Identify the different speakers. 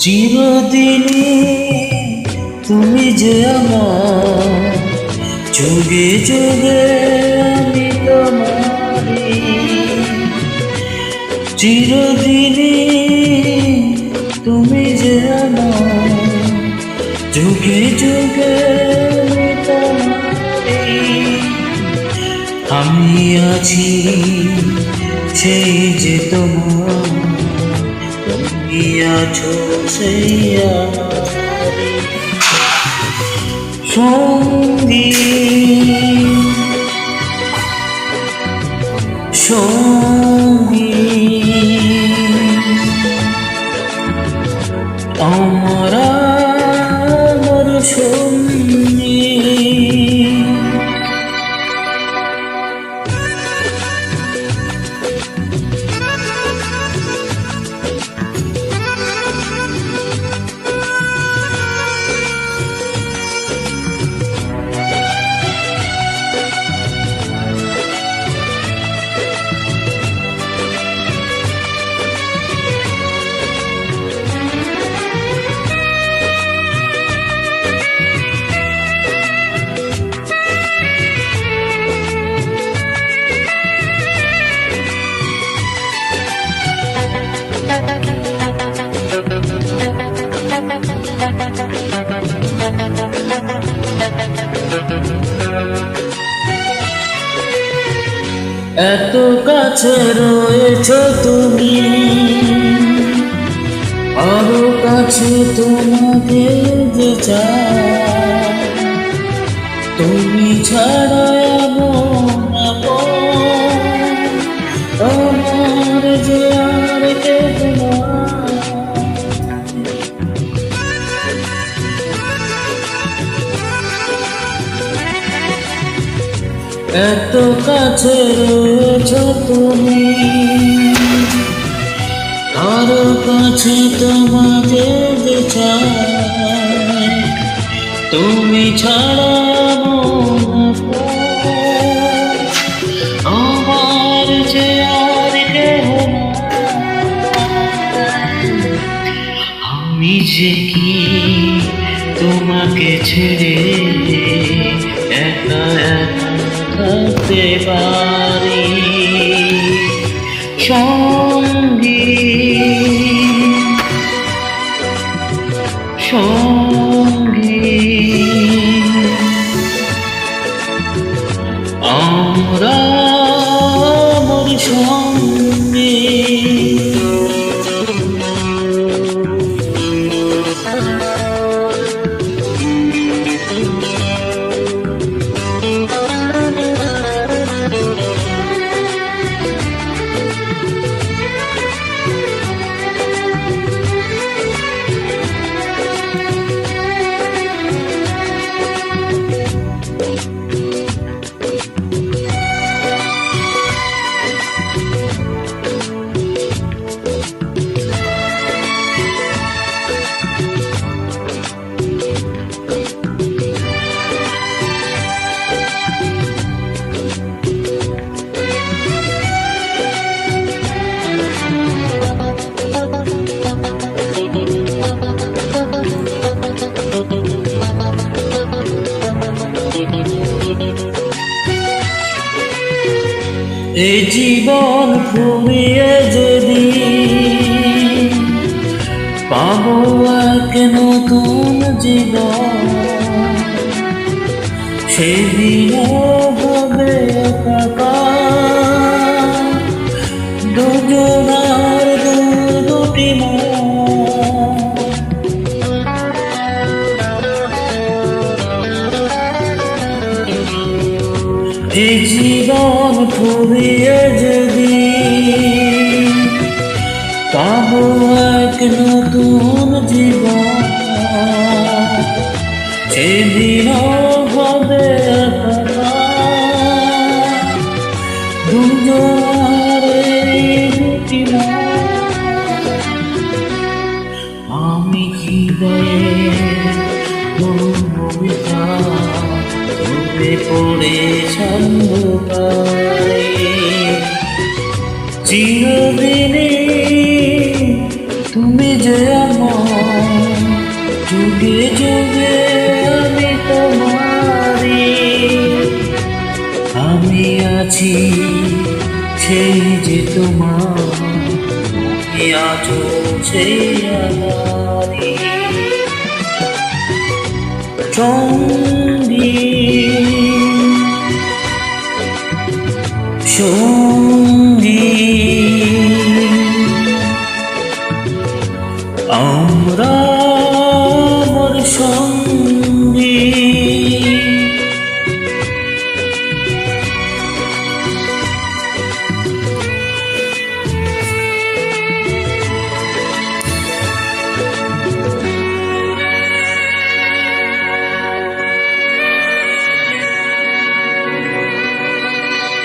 Speaker 1: চিরদিনই তুমি যে আমার, যুগে যুগে আমি তোমারি। চিরদিনই তুমি যে আমার, যুগে যুগে আমি তোমারি। আমি আছি সেই যে তোমার, তুমি আছো সেই আমারি সঙ্গী সঙ্গী। আমার সঙ্গী। এত কাছে রয়েছো তুমি, আরো কাছে তোমাকে যে চাই। তুমি ছাড়া আমার যে আর কেউ নাই। এত কাছে রয়েছো তুমি, আরো কাছে তোমাকে যে চাই। তুমি ছাড়া আমার যে আর কেহ নাই। আমি যে কি তোমাকে ছেড়ে একা একা থাকতে পারি সঙ্গী সঙ্গী। আমরা আমার সঙ্গী। এই জীবন ফুরিয়ে যদি পাবো এক নতুন জীবন, সেদিন হবে একাকার দুজনার দুটি মন। এই জীবন ফুরিয়ে যদি পাবো এক নতুন জীবন, সেদিন হবে দুজনার দুটি মন। আমি কবিতা পড়ে ছন্দ পাই। চিরদিনই তুমি যে আমার, যুগে যুগে আমি তোমারি, আমি আছি সেই যে তোমার, তুমি আছো সেই আমারি সঙ্গী সঙ্গী। আমরা